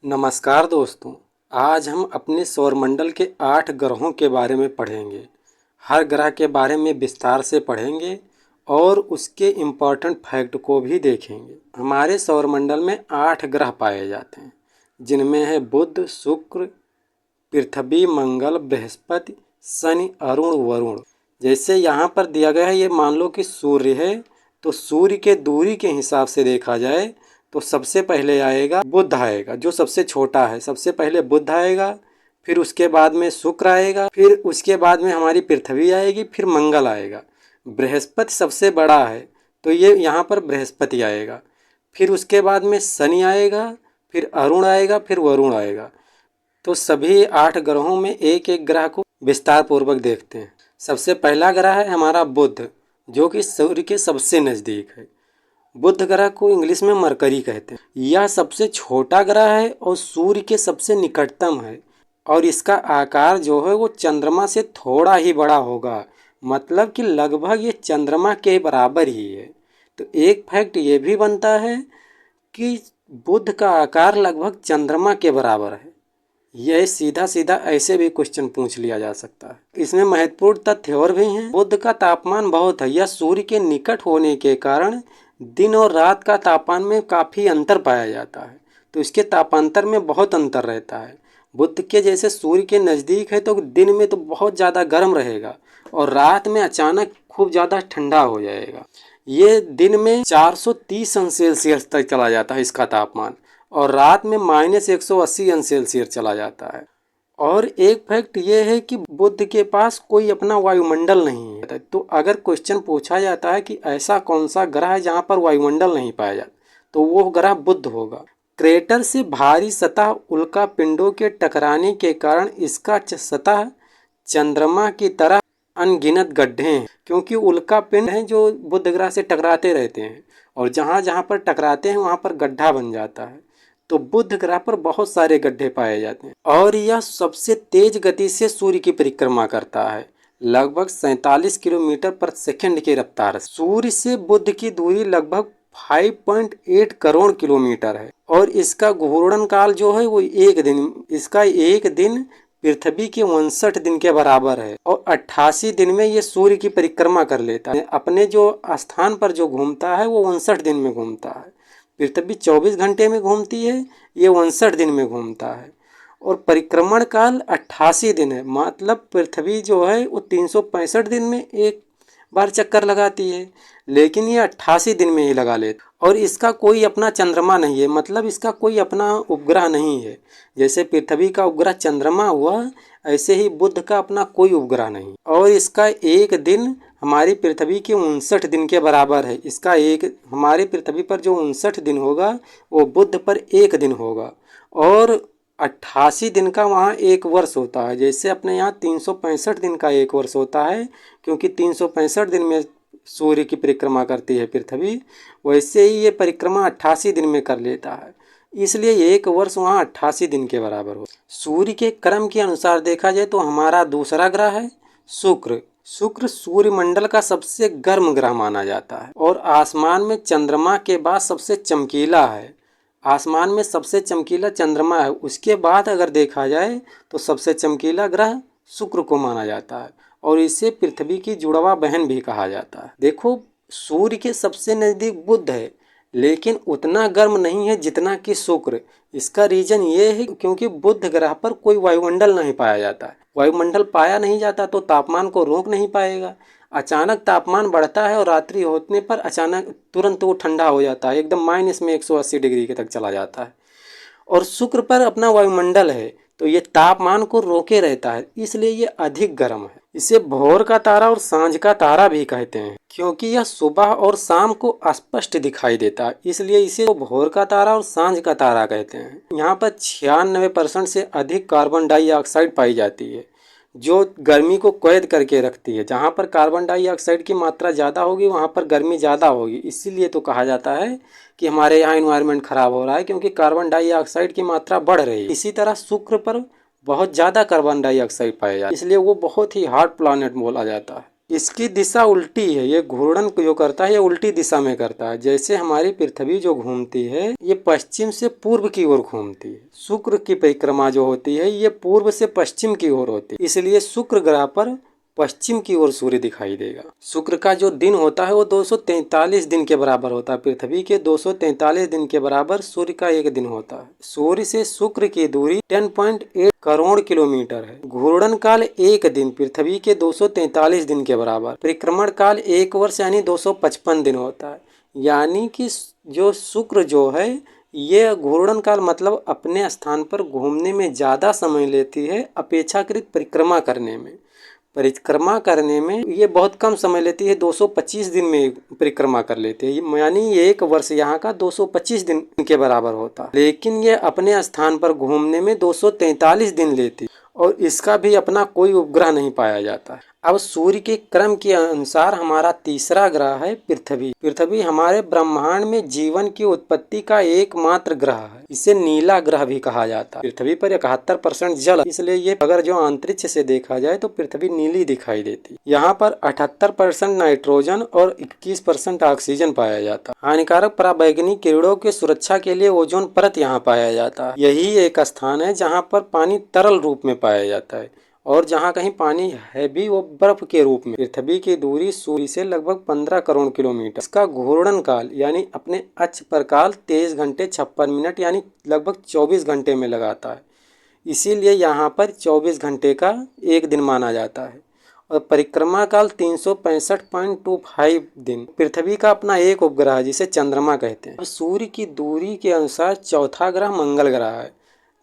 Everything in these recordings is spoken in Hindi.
नमस्कार दोस्तों। आज हम अपने सौरमंडल के 8 ग्रहों के बारे में पढ़ेंगे। हर ग्रह के बारे में विस्तार से पढ़ेंगे और उसके इम्पोर्टेंट फैक्ट को भी देखेंगे। हमारे सौरमंडल में 8 ग्रह पाए जाते हैं, जिनमें है बुध, शुक्र, पृथ्वी, मंगल, बृहस्पति, शनि, अरुण, वरुण। जैसे यहाँ पर दिया गया है, ये मान लो कि सूर्य है, तो सूर्य के दूरी के हिसाब से देखा जाए तो सबसे पहले आएगा बुध आएगा, जो सबसे छोटा है। सबसे पहले बुध आएगा, फिर उसके बाद में शुक्र आएगा, फिर उसके बाद में हमारी पृथ्वी आएगी, फिर मंगल आएगा। बृहस्पति सबसे बड़ा है, तो ये यहाँ पर बृहस्पति आएगा। फिर उसके बाद में शनि आएगा, फिर अरुण आएगा, फिर वरुण आएगा। तो सभी 8 ग्रहों में एक एक ग्रह को विस्तार पूर्वक देखते हैं। सबसे पहला ग्रह है हमारा बुध, जो कि सूर्य के सबसे नज़दीक है। बुध ग्रह को इंग्लिश में मरकरी कहते हैं। यह सबसे छोटा ग्रह है और सूर्य के सबसे निकटतम है, और इसका आकार जो है वो चंद्रमा से थोड़ा ही बड़ा होगा, मतलब कि लगभग ये चंद्रमा के बराबर ही है। तो एक फैक्ट ये भी बनता है कि बुध का आकार लगभग चंद्रमा के बराबर है। यह सीधा सीधा ऐसे भी क्वेश्चन पूछ लिया जा सकता है। इसमें महत्वपूर्ण तथ्य और भी हैं। बुध का तापमान बहुत है। यह सूर्य के निकट होने के कारण दिन और रात का तापमान में काफ़ी अंतर पाया जाता है, तो इसके तापांतर में बहुत अंतर रहता है। बुध के जैसे सूर्य के नज़दीक है तो दिन में तो बहुत ज़्यादा गर्म रहेगा और रात में अचानक खूब ज़्यादा ठंडा हो जाएगा। ये दिन में 430 अंश सेल्सियस तक चला जाता है इसका तापमान, और रात में -180 अंश सेल्सियस चला जाता है। और एक फैक्ट ये है कि बुध के पास कोई अपना वायुमंडल नहीं है। तो अगर क्वेश्चन पूछा जाता है कि ऐसा कौन सा ग्रह है जहाँ पर वायुमंडल नहीं पाया जाता, तो वो ग्रह बुध होगा। क्रेटर से भारी सतह उल्का पिंडों के टकराने के कारण इसका सतह चंद्रमा की तरह अनगिनत गड्ढे हैं, क्योंकि उल्का पिंड हैं जो बुध ग्रह से टकराते रहते हैं, और जहाँ जहाँ पर टकराते हैं वहाँ पर गड्ढा बन जाता है। तो बुध ग्रह पर बहुत सारे गड्ढे पाए जाते हैं, और यह सबसे तेज गति से सूर्य की परिक्रमा करता है, लगभग 47 किलोमीटर पर सेकंड की रफ्तार से। सूर्य से बुध की दूरी लगभग 5.8 करोड़ किलोमीटर है, और इसका घूर्णन काल जो है वो एक दिन पृथ्वी के 59 दिन के बराबर है, और 88 दिन में ये सूर्य की परिक्रमा कर लेता है। अपने जो स्थान पर जो घूमता है वो 59 दिन में घूमता है। पृथ्वी 24 घंटे में घूमती है, ये 59 दिन में घूमता है, और परिक्रमण काल 88 दिन है। मतलब पृथ्वी जो है वो 365 दिन में एक बार चक्कर लगाती है, लेकिन ये 88 दिन में ही लगा लेता। और इसका कोई अपना चंद्रमा नहीं है, मतलब इसका कोई अपना उपग्रह नहीं है। जैसे पृथ्वी का उपग्रह चंद्रमा हुआ, ऐसे ही बुध का अपना कोई उपग्रह नहीं, और इसका एक दिन हमारी पृथ्वी के 59 दिन के बराबर है। हमारी पृथ्वी पर जो 59 दिन होगा वो बुध पर एक दिन होगा, और 88 दिन का वहाँ एक वर्ष होता है। जैसे अपने यहाँ 365 दिन का एक वर्ष होता है, क्योंकि 365 दिन में सूर्य की परिक्रमा करती है पृथ्वी, वैसे ही ये परिक्रमा 88 दिन में कर लेता है, इसलिए एक वर्ष वहाँ 88 दिन के बराबर हो। सूर्य के क्रम के अनुसार देखा जाए तो हमारा दूसरा ग्रह है शुक्र। शुक्र सूर्यमंडल का सबसे गर्म ग्रह माना जाता है, और आसमान में चंद्रमा के बाद सबसे चमकीला है। आसमान में सबसे चमकीला चंद्रमा है, उसके बाद अगर देखा जाए तो सबसे चमकीला ग्रह शुक्र को माना जाता है, और इसे पृथ्वी की जुड़वा बहन भी कहा जाता है। देखो, सूर्य के सबसे नज़दीक बुध है, लेकिन उतना गर्म नहीं है जितना कि शुक्र। इसका रीज़न ये है क्योंकि बुध ग्रह पर कोई वायुमंडल नहीं पाया जाता है। वायुमंडल पाया नहीं जाता तो तापमान को रोक नहीं पाएगा। अचानक तापमान बढ़ता है और रात्रि होने पर अचानक तुरंत वो ठंडा हो जाता है, एकदम -180 डिग्री के तक चला जाता है। और शुक्र पर अपना वायुमंडल है, तो ये तापमान को रोके रहता है, इसलिए ये अधिक गर्म है। इसे भोर का तारा और सांझ का तारा भी कहते हैं, क्योंकि यह सुबह और शाम को स्पष्ट दिखाई देता है, इसलिए इसे भोर का तारा और सांझ का तारा कहते हैं। यहाँ पर 96% से अधिक कार्बन डाइऑक्साइड पाई जाती है, जो गर्मी को कैद करके रखती है। जहाँ पर कार्बन डाइऑक्साइड की मात्रा ज़्यादा होगी वहाँ पर गर्मी ज़्यादा होगी। इसीलिए तो कहा जाता है कि हमारे यहाँ एनवायरनमेंट ख़राब हो रहा है, क्योंकि कार्बन डाइऑक्साइड की मात्रा बढ़ रही है। इसी तरह शुक्र पर बहुत ज़्यादा कार्बन डाइऑक्साइड पाया जाता है, इसलिए वो बहुत ही हॉट प्लैनेट बोला जाता है। इसकी दिशा उल्टी है, ये घूर्णन जो करता है ये उल्टी दिशा में करता है। जैसे हमारी पृथ्वी जो घूमती है ये पश्चिम से पूर्व की ओर घूमती है। शुक्र की परिक्रमा जो होती है ये पूर्व से पश्चिम की ओर होती है, इसलिए शुक्र ग्रह पर पश्चिम की ओर सूर्य दिखाई देगा। शुक्र का जो दिन होता है वो 243 दिन के बराबर होता है। पृथ्वी के 243 दिन के बराबर सूर्य का एक दिन होता है। सूर्य से शुक्र की दूरी 10.8 करोड़ किलोमीटर है। घूर्णन काल एक दिन पृथ्वी के 243 दिन के बराबर। परिक्रमण काल एक वर्ष यानी 255 दिन होता है। यानी कि जो शुक्र जो है ये घूर्णन काल मतलब अपने स्थान पर घूमने में ज़्यादा समय लेती है अपेक्षाकृत परिक्रमा करने में। परिक्रमा करने में ये बहुत कम समय लेती है, 225 दिन में परिक्रमा कर लेती है। यानी एक वर्ष यहाँ का 225 दिन के बराबर होता है। लेकिन ये अपने स्थान पर घूमने में 243 दिन लेती और इसका भी अपना कोई उपग्रह नहीं पाया जाता है। अब सूर्य के क्रम के अनुसार हमारा तीसरा ग्रह है पृथ्वी। पृथ्वी हमारे ब्रह्मांड में जीवन की उत्पत्ति का एकमात्र ग्रह है। इसे नीला ग्रह भी कहा जाता है। पृथ्वी पर 71% जल, इसलिए ये अगर जो अंतरिक्ष से देखा जाए तो पृथ्वी नीली दिखाई देती। यहाँ पर 78% नाइट्रोजन और 21% ऑक्सीजन पाया जाता है। हानिकारक पराबैंगनी किरणों की सुरक्षा के लिए ओजोन परत यहाँ पाया जाता है। यही एक स्थान है जहाँ पर पानी तरल रूप में पाया जाता है और जहाँ कहीं पानी है भी वो बर्फ के रूप में। पृथ्वी की दूरी सूर्य से लगभग 15 करोड़ किलोमीटर। इसका घूर्णन काल यानी अपने अक्ष पर काल 23 घंटे 56 मिनट यानी लगभग 24 घंटे में लगाता है। इसीलिए यहाँ पर 24 घंटे का एक दिन माना जाता है और परिक्रमा काल 365.25 दिन। पृथ्वी का अपना एक उपग्रह है जिसे चंद्रमा कहते हैं। सूर्य की दूरी के अनुसार चौथा ग्रह मंगल ग्रह है।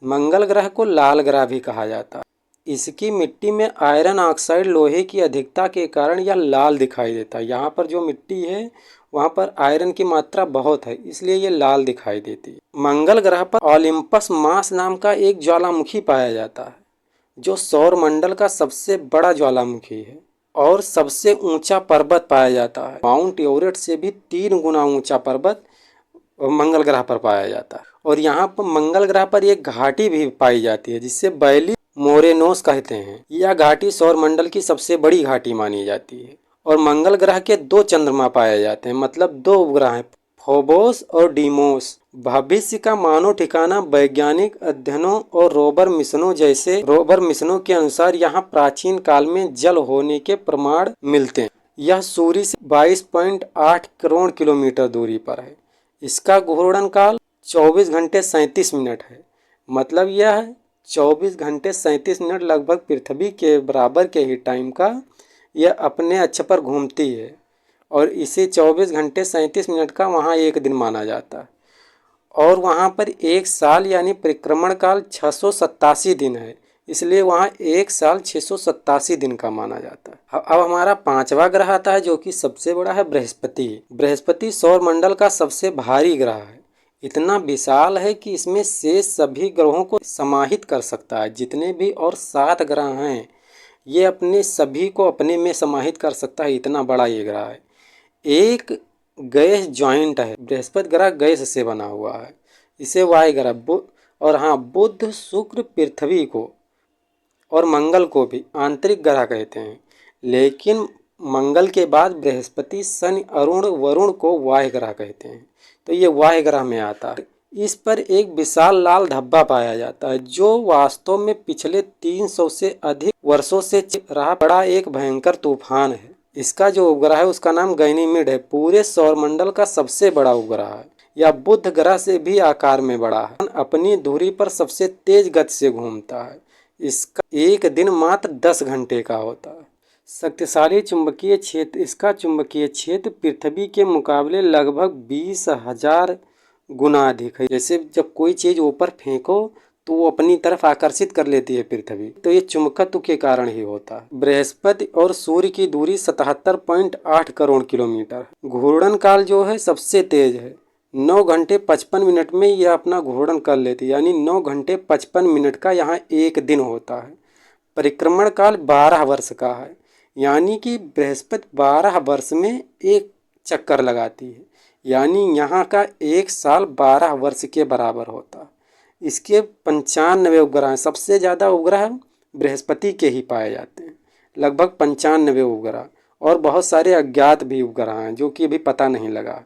मंगल ग्रह को लाल ग्रह भी कहा जाता है। इसकी मिट्टी में आयरन ऑक्साइड लोहे की अधिकता के कारण यह लाल दिखाई देता है। यहाँ पर जो मिट्टी है वहाँ पर आयरन की मात्रा बहुत है, इसलिए ये लाल दिखाई देती है। मंगल ग्रह पर ओलिम्पस मास नाम का एक ज्वालामुखी पाया जाता है जो सौर मंडल का सबसे बड़ा ज्वालामुखी है और सबसे ऊंचा पर्वत पाया जाता है। माउंट एवरेस्ट से भी 3 गुना ऊंचा पर्वत मंगल ग्रह पर पाया जाता है। और यहाँ पर मंगल ग्रह पर एक घाटी भी पाई जाती है जिसे बैली मोरेनोस कहते हैं। यह घाटी सौर मंडल की सबसे बड़ी घाटी मानी जाती है। और मंगल ग्रह के 2 चंद्रमा पाए जाते हैं, मतलब 2 उपग्रह हैं, फोबोस और डीमोस। भविष्य का मानव ठिकाना वैज्ञानिक अध्ययनों और रोवर मिशनों के अनुसार यहाँ प्राचीन काल में जल होने के प्रमाण मिलते हैं। यह सूर्य से 22.8 करोड़ किलोमीटर दूरी पर है। इसका घूर्णन काल 24 घंटे 37 मिनट है। मतलब यह 24 घंटे 37 मिनट लगभग पृथ्वी के बराबर के ही टाइम का यह अपने अक्ष पर घूमती है और इसे 24 घंटे 37 मिनट का वहाँ एक दिन माना जाता है। और वहाँ पर एक साल यानी परिक्रमण काल 687 दिन है, इसलिए वहाँ एक साल 687 दिन का माना जाता है। अब हमारा 5वां ग्रह आता है जो कि सबसे बड़ा है बृहस्पति। बृहस्पति सौर मंडल का सबसे भारी ग्रह है। इतना विशाल है कि इसमें शेष सभी ग्रहों को समाहित कर सकता है। जितने भी और 7 ग्रह हैं ये अपने सभी को अपने में समाहित कर सकता है, इतना बड़ा ये ग्रह है। एक गैस जॉइंट है। बृहस्पति ग्रह गैस से बना हुआ है। इसे वायु ग्रह और हाँ, बुध शुक्र पृथ्वी को और मंगल को भी आंतरिक ग्रह कहते हैं। लेकिन मंगल के बाद बृहस्पति शनि अरुण वरुण को वायु ग्रह कहते हैं, तो ये वायु ग्रह में आता है। इस पर एक विशाल लाल धब्बा पाया जाता है जो वास्तव में पिछले 300 से अधिक वर्षों से रहा पड़ा एक भयंकर तूफान है। इसका जो उपग्रह है उसका नाम गैनीमेड है। पूरे सौरमंडल का सबसे बड़ा उपग्रह है। यह बुध ग्रह से भी आकार में बड़ा है। अपनी धुरी पर सबसे तेज गति से घूमता है। इसका एक दिन मात्र 10 घंटे का होता है। शक्तिशाली चुंबकीय क्षेत्र। इसका चुंबकीय क्षेत्र पृथ्वी के मुकाबले लगभग 20,000 गुना अधिक है। जैसे जब कोई चीज ऊपर फेंको तो वो अपनी तरफ आकर्षित कर लेती है पृथ्वी, तो ये चुंबकत्व के कारण ही होता है। बृहस्पति और सूर्य की दूरी 77.8 करोड़ किलोमीटर। घूर्णन काल जो है सबसे तेज है। 9 घंटे 55 मिनट में यह अपना घूर्णन कर लेती है, यानी 9 घंटे 55 मिनट का यहाँ एक दिन होता है। परिक्रमण काल 12 वर्ष का है, यानी कि बृहस्पति 12 वर्ष में एक चक्कर लगाती है, यानी यहाँ का एक साल 12 वर्ष के बराबर होता है। इसके 95 उपग्रह हैं। सबसे ज़्यादा उपग्रह बृहस्पति के ही पाए जाते हैं, लगभग 95 उपग्रह। और बहुत सारे अज्ञात भी उपग्रह हैं जो कि अभी पता नहीं लगा।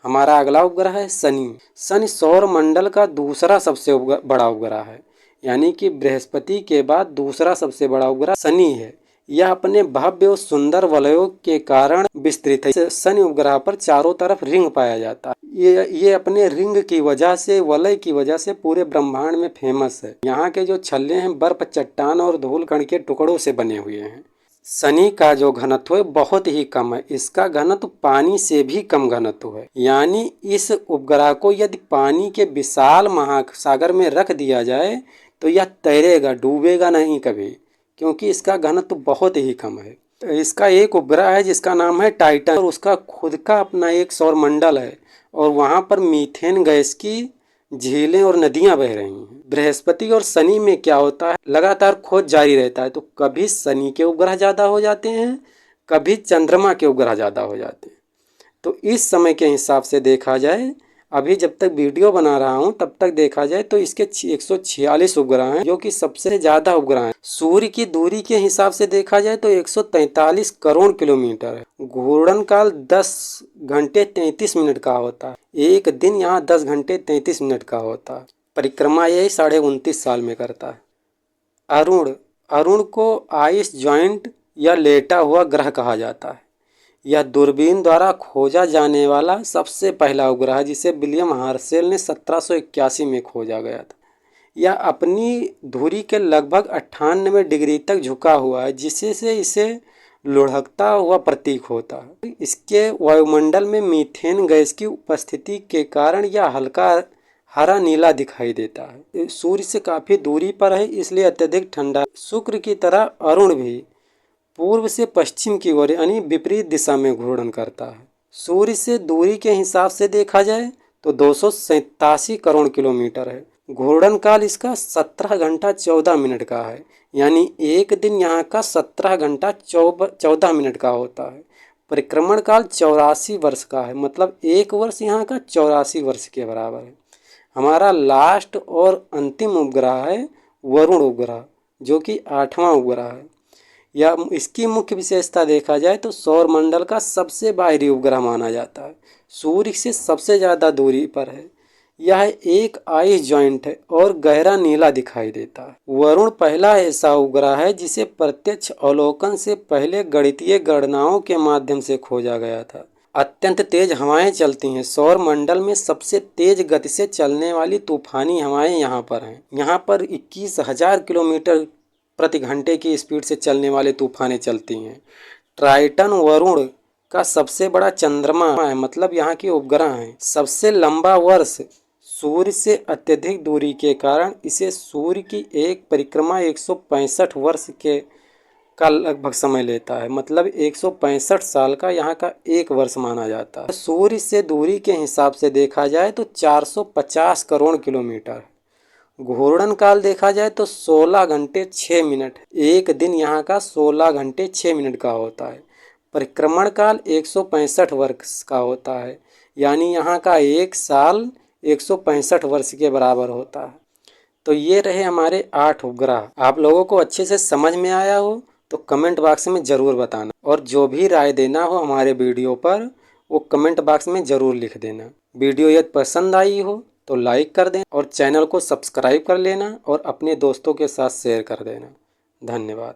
हमारा अगला उपग्रह है शनि। शनि सौर मंडल का दूसरा सबसे बड़ा उपग्रह है, यानी कि बृहस्पति के बाद दूसरा सबसे बड़ा उपग्रह शनि है। यह अपने भव्य और सुंदर वलयों के कारण विस्तृत है। शनि उपग्रह पर चारों तरफ रिंग पाया जाता है। ये अपने रिंग की वजह से, वलय की वजह से पूरे ब्रह्मांड में फेमस है। यहाँ के जो छल्ले हैं बर्फ, चट्टान और धूल कण के टुकड़ों से बने हुए हैं। शनि का जो घनत्व है बहुत ही कम है। इसका घनत्व पानी से भी कम घनत्व है, यानी इस उपग्रह को यदि पानी के विशाल महासागर में रख दिया जाए तो यह तैरेगा, डूबेगा नहीं कभी, क्योंकि इसका घनत्व बहुत ही कम है। इसका एक उपग्रह है जिसका नाम है टाइटन, और उसका खुद का अपना एक सौरमंडल है और वहाँ पर मीथेन गैस की झीलें और नदियां बह रही हैं। बृहस्पति और शनि में क्या होता है, लगातार खोज जारी रहता है। तो कभी शनि के उपग्रह ज़्यादा हो जाते हैं, कभी चंद्रमा के उपग्रह ज़्यादा हो जाते हैं। तो इस समय के हिसाब से देखा जाए, अभी जब तक वीडियो बना रहा हूं तब तक देखा जाए तो इसके 146 उपग्रह हैं, जो कि सबसे ज़्यादा उपग्रह हैं। सूर्य की दूरी के हिसाब से देखा जाए तो 143 करोड़ किलोमीटर है। घूर्णन काल 10 घंटे 33 मिनट का होता है। एक दिन यहाँ 10 घंटे 33 मिनट का होता है। परिक्रमा यही 29.5 साल में करता है। अरुण अरुण को आइस जॉइंट या लेटा हुआ ग्रह कहा जाता है। यह दूरबीन द्वारा खोजा जाने वाला सबसे पहला उपग्रह है, जिसे विलियम हर्शेल ने 1781 में खोजा गया था। यह अपनी धुरी के लगभग 98 डिग्री तक झुका हुआ है, जिससे इसे लुढ़कता हुआ प्रतीक होता है। इसके वायुमंडल में मीथेन गैस की उपस्थिति के कारण यह हल्का हरा नीला दिखाई देता है। सूर्य से काफ़ी दूरी पर है, इसलिए अत्यधिक ठंडा। शुक्र की तरह अरुण भी पूर्व से पश्चिम की ओर यानी विपरीत दिशा में घूर्णन करता है। सूर्य से दूरी के हिसाब से देखा जाए तो 287 करोड़ किलोमीटर है। घूर्णन काल इसका 17 घंटा 14 मिनट का है, यानी एक दिन यहाँ का 17 घंटा 14 मिनट का होता है। परिक्रमण काल 84 वर्ष का है, मतलब एक वर्ष यहाँ का 84 वर्ष के बराबर है। हमारा लास्ट और अंतिम उपग्रह है वरुण उपग्रह, जो कि 8वां उपग्रह है। या इसकी मुख्य विशेषता देखा जाए तो सौरमंडल का सबसे बाहरी उपग्रह माना जाता है। सूर्य से सबसे ज़्यादा दूरी पर है। यह एक आइस जॉइंट है और गहरा नीला दिखाई देता है। वरुण पहला ऐसा उपग्रह है जिसे प्रत्यक्ष अवलोकन से पहले गणितीय गणनाओं के माध्यम से खोजा गया था। अत्यंत तेज हवाएं चलती हैं। सौरमंडल में सबसे तेज गति से चलने वाली तूफानी हवाएं यहाँ पर हैं। यहाँ पर 21,000 किलोमीटर प्रति घंटे की स्पीड से चलने वाले तूफानें चलती हैं। ट्राइटन वरुण का सबसे बड़ा चंद्रमा है, मतलब यहाँ के उपग्रह हैं। सबसे लंबा वर्ष सूर्य से अत्यधिक दूरी के कारण इसे सूर्य की एक परिक्रमा 165 वर्ष के का लगभग समय लेता है, मतलब 165 साल का यहाँ का एक वर्ष माना जाता है। सूर्य से दूरी के हिसाब से देखा जाए तो 450 करोड़ किलोमीटर। घूर्णन काल देखा जाए तो 16 घंटे 6 मिनट। एक दिन यहाँ का 16 घंटे 6 मिनट का होता है। परिक्रमण काल 165 वर्ष का होता है, यानी यहाँ का एक साल 165 वर्ष के बराबर होता है। तो ये रहे हमारे 8 उपग्रह। आप लोगों को अच्छे से समझ में आया हो तो कमेंट बॉक्स में ज़रूर बताना, और जो भी राय देना हो हमारे वीडियो पर वो कमेंट बॉक्स में ज़रूर लिख देना। वीडियो यदि पसंद आई हो तो लाइक कर दें और चैनल को सब्सक्राइब कर लेना और अपने दोस्तों के साथ शेयर कर देना। धन्यवाद।